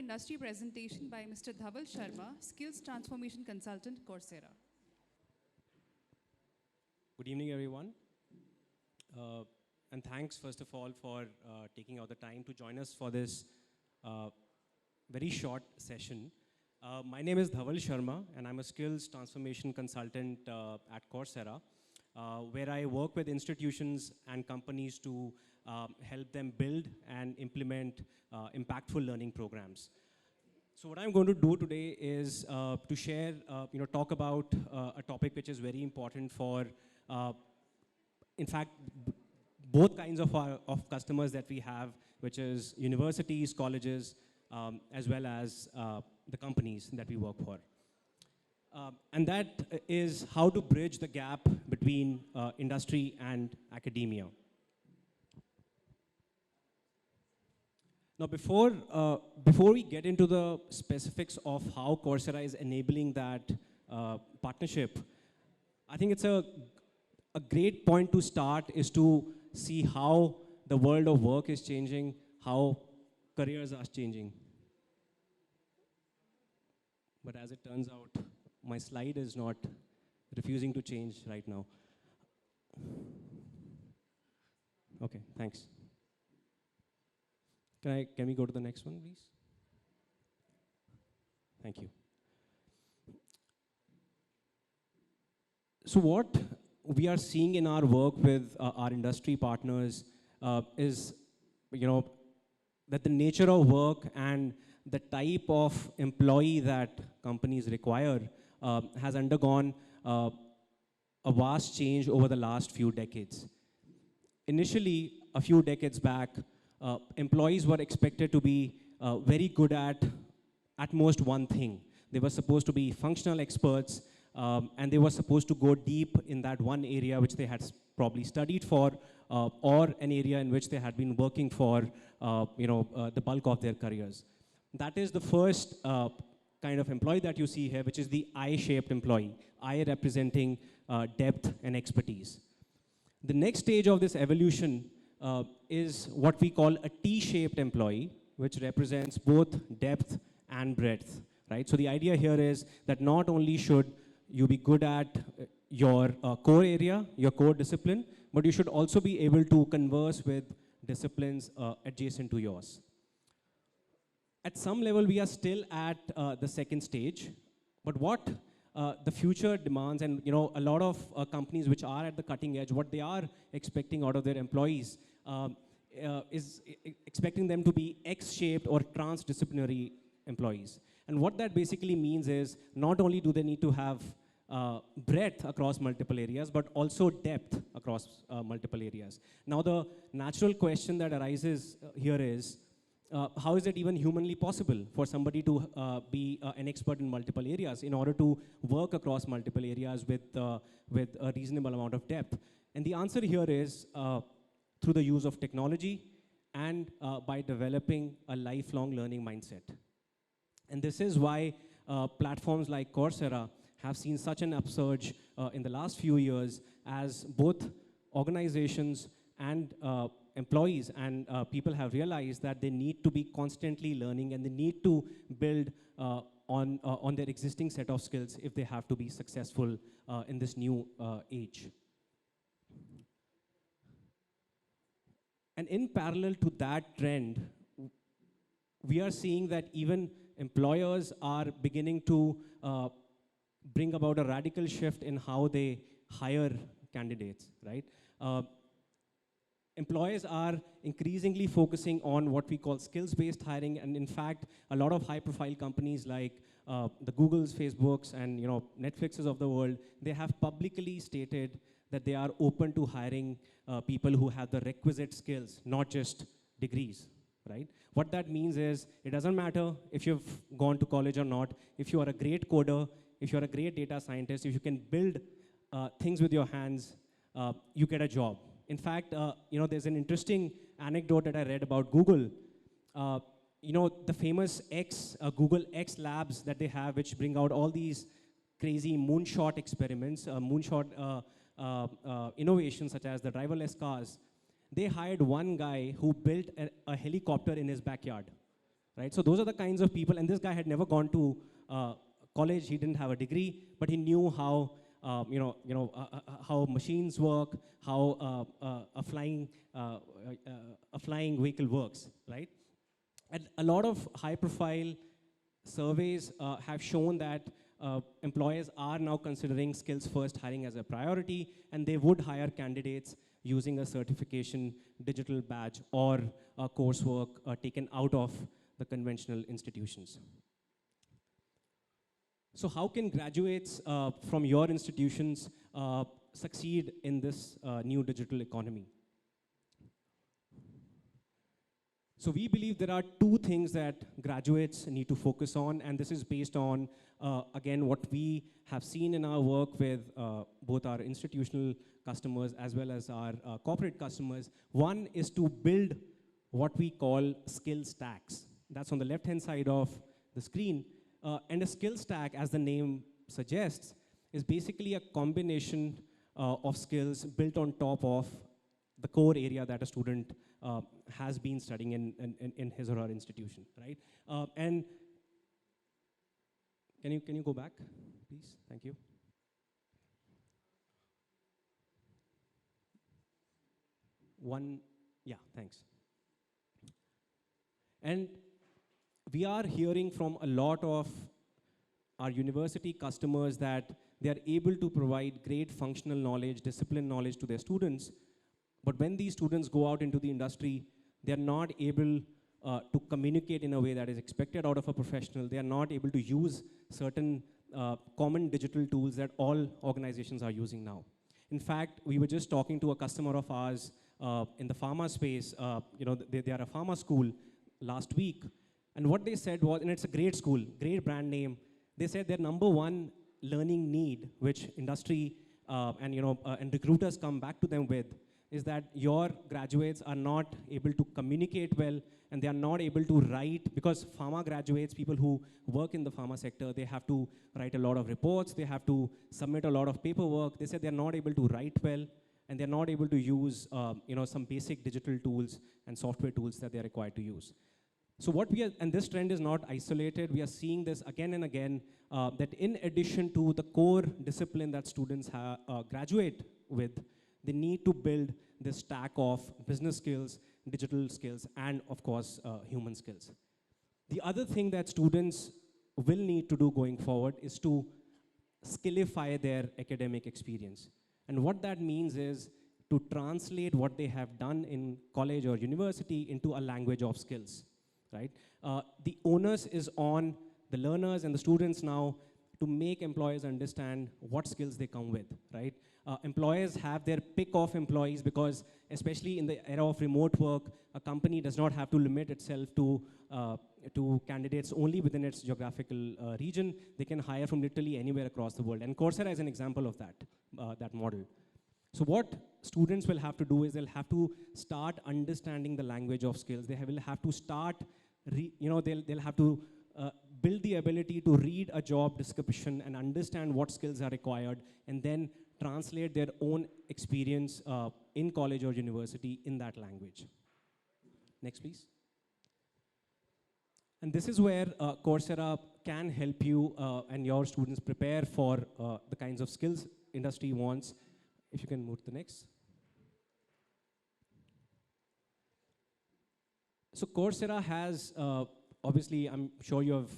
industry presentation by Mr. Dhaval Sharma, Skills Transformation Consultant, Coursera. Good evening, everyone. And thanks, first of all, for taking out the time to join us for this very short session. My name is Dhaval Sharma, and I'm a Skills Transformation Consultant at Coursera, where I work with institutions and companies to help them build and implement impactful learning programs. So what I'm going to do today is to share, talk about a topic which is very important for, in fact, both kinds of customers that we have, which is universities, colleges, as well as the companies that we work for. And that is how to bridge the gap between industry and academia. Now, before we get into the specifics of how Coursera is enabling that partnership, I think it's a great point to start is to see how the world of work is changing, how careers are changing. But as it turns out, my slide is not refusing to change right now. Okay, thanks. Can we go to the next one, please? Thank you. So what we are seeing in our work with our industry partners is, that the nature of work and the type of employee that companies require has undergone a vast change over the last few decades. Initially, a few decades back, employees were expected to be very good at most one thing. They were supposed to be functional experts, and they were supposed to go deep in that one area which they had probably studied for, or an area in which they had been working for, the bulk of their careers. That is the first kind of employee that you see here, which is the I-shaped employee, I representing depth and expertise. The next stage of this evolution is what we call a T-shaped employee, which represents both depth and breadth, right? So the idea here is that not only should you be good at your core area, your core discipline, but you should also be able to converse with disciplines adjacent to yours. At some level, we are still at the second stage, but what the future demands, and a lot of companies which are at the cutting edge, what they are expecting out of their employees is expecting them to be X-shaped or transdisciplinary employees. And what that basically means is not only do they need to have breadth across multiple areas, but also depth across multiple areas. Now, the natural question that arises here is, how is it even humanly possible for somebody to be an expert in multiple areas in order to work across multiple areas with a reasonable amount of depth? And the answer here is through the use of technology and by developing a lifelong learning mindset. And this is why platforms like Coursera have seen such an upsurge in the last few years, as both organizations and employees and people have realized that they need to be constantly learning, and they need to build on their existing set of skills if they have to be successful in this new age. And in parallel to that trend, we are seeing that even employers are beginning to bring about a radical shift in how they hire candidates, right? Employers are increasingly focusing on what we call skills-based hiring, and in fact, a lot of high-profile companies like the Googles, Facebooks, and Netflixes of the world, they have publicly stated that they are open to hiring people who have the requisite skills, not just degrees, right? What that means is, it doesn't matter if you've gone to college or not. If you are a great coder, if you're a great data scientist, if you can build things with your hands, you get a job. In fact, there's an interesting anecdote that I read about Google. The famous Google X labs that they have, which bring out all these crazy moonshot experiments, innovations such as the driverless cars. They hired one guy who built a helicopter in his backyard, right? So those are the kinds of people, and this guy had never gone to college, he didn't have a degree, but he knew how, how machines work, how a flying vehicle works, right? And a lot of high-profile surveys have shown that employers are now considering skills-first hiring as a priority, and they would hire candidates using a certification, digital badge, or coursework taken out of the conventional institutions. So how can graduates from your institutions succeed in this new digital economy? So we believe there are two things that graduates need to focus on, and this is based on, again, what we have seen in our work with both our institutional customers as well as our corporate customers. One is to build what we call skill stacks. That's on the left-hand side of the screen. And a skill stack, as the name suggests, is basically a combination of skills built on top of the core area that a student has been studying in his or her institution, right? And can you go back, please? Thank you. Yeah, thanks. And we are hearing from a lot of our university customers that they are able to provide great functional knowledge, discipline knowledge to their students, but when these students go out into the industry, they are not able to communicate in a way that is expected out of a professional. They are not able to use certain common digital tools that all organizations are using now. In fact, we were just talking to a customer of ours in the pharma space. They are a pharma school last week. And what they said was, and it's a great school, great brand name, they said their number one learning need, which industry and recruiters come back to them with, is that your graduates are not able to communicate well, and they are not able to write, because pharma graduates, people who work in the pharma sector, they have to write a lot of reports, they have to submit a lot of paperwork. They said they're not able to write well, and they're not able to use some basic digital tools and software tools that they're required to use. So what we are, and this trend is not isolated, we are seeing this again and again, that in addition to the core discipline that students graduate with, they need to build this stack of business skills, digital skills, and of course, human skills. The other thing that students will need to do going forward is to skillify their academic experience. And what that means is to translate what they have done in college or university into a language of skills, right? The onus is on the learners and the students now to make employers understand what skills they come with, right? Employers have their pick of employees because, especially in the era of remote work, a company does not have to limit itself to candidates only within its geographical region. They can hire from literally anywhere across the world. And Coursera is an example of that model. So what students will have to do is they'll have to start understanding the language of skills. They will have to start, they'll have to build the ability to read a job description and understand what skills are required, and then translate their own experience in college or university in that language. Next, please. And this is where Coursera can help you and your students prepare for the kinds of skills industry wants. If you can move to the next. So Coursera has, obviously, I'm sure you have,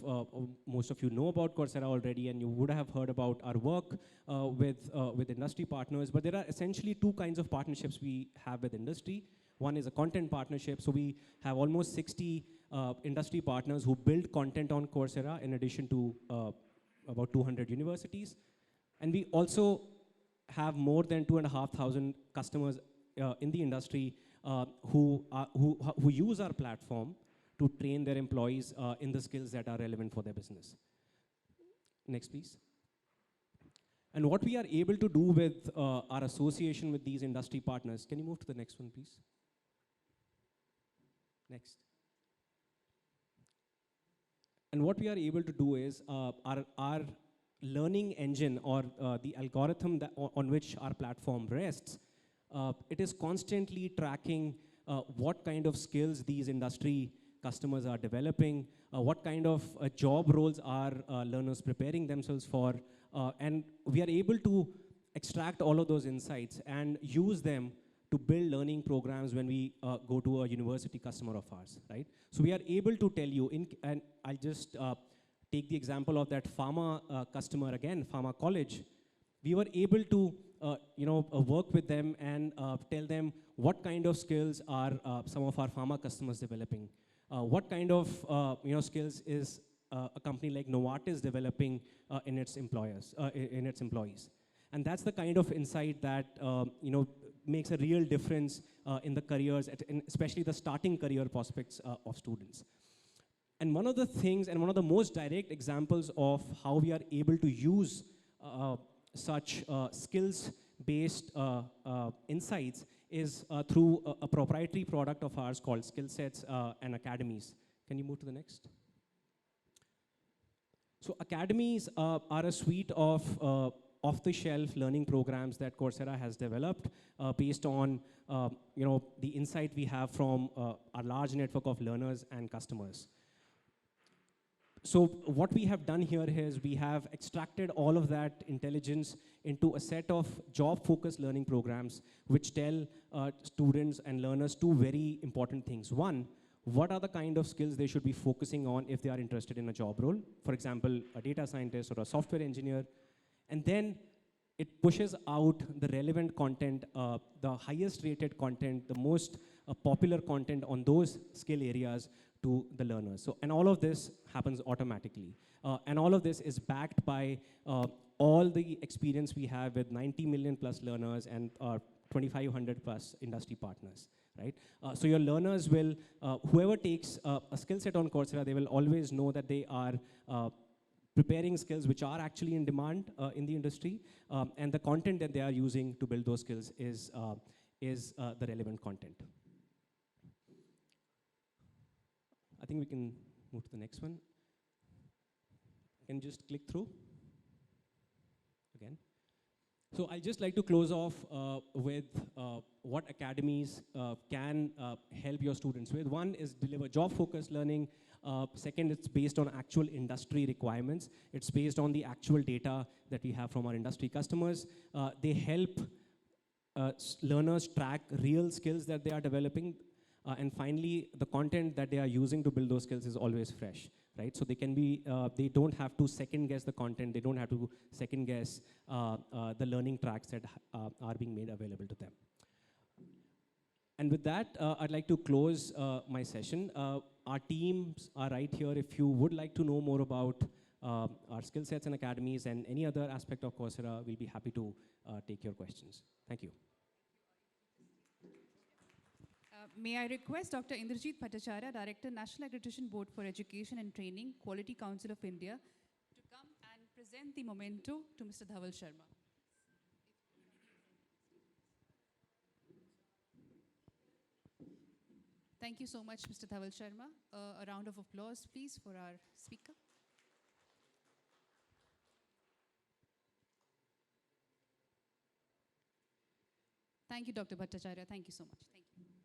most of you know about Coursera already, and you would have heard about our work with industry partners, but there are essentially two kinds of partnerships we have with industry. One is a content partnership, so we have almost 60 industry partners who build content on Coursera in addition to about 200 universities. And we also have more than 2,500 customers in the industry who use our platform to train their employees in the skills that are relevant for their business. Next, please. And what we are able to do with our association with these industry partners, can you move to the next one, please? Next. And what we are able to do is our learning engine, or the algorithm on which our platform rests, it is constantly tracking what kind of skills these industry customers are developing, what kind of job roles are learners preparing themselves for, and we are able to extract all of those insights and use them to build learning programs when we go to a university customer of ours, right? So we are able to tell you, and I'll just take the example of that pharma customer again, pharma college. We were able to work with them and tell them what kind of skills are some of our pharma customers developing. What kind of skills is a company like Novartis developing in its employees. And that's the kind of insight that makes a real difference in the careers, especially the starting career prospects of students. And one of the things, and one of the most direct examples of how we are able to use such skills-based insights is through a proprietary product of ours called Skillsets and Academies. Can you move to the next? So Academies are a suite of off-the-shelf learning programs that Coursera has developed based on the insight we have from our large network of learners and customers. So what we have done here is we have extracted all of that intelligence into a set of job-focused learning programs which tell students and learners two very important things. One, what are the kind of skills they should be focusing on if they are interested in a job role? For example, a data scientist or a software engineer. And then it pushes out the relevant content, the highest rated content, the most popular content on those skill areas to the learners. So, and all of this happens automatically. And all of this is backed by all the experience we have with 90 million plus learners and 2,500 plus industry partners, right? So your learners will, whoever takes a skill set on Coursera, they will always know that they are preparing skills which are actually in demand in the industry, and the content that they are using to build those skills is the relevant content. I think we can move to the next one. Can you just click through again? So I'd just like to close off with what academies can help your students with. One is deliver job-focused learning. Second, it's based on actual industry requirements. It's based on the actual data that we have from our industry customers. They help learners track real skills that they are developing. And finally, the content that they are using to build those skills is always fresh, right? So they can be, they don't have to second guess the content. They don't have to second guess the learning tracks that are being made available to them. And with that, I'd like to close my session. Our teams are right here. If you would like to know more about our skill sets and academies and any other aspect of Coursera, we'll be happy to take your questions. Thank you. May I request Dr. Indrajit Bhattacharya, Director, National Accreditation Board for Education and Training, Quality Council of India, to come and present the memento to Mr. Dhaval Sharma. Thank you so much, Mr. Dhaval Sharma. A round of applause, please, for our speaker. Thank you, Dr. Bhattacharya. Thank you so much. Thank you.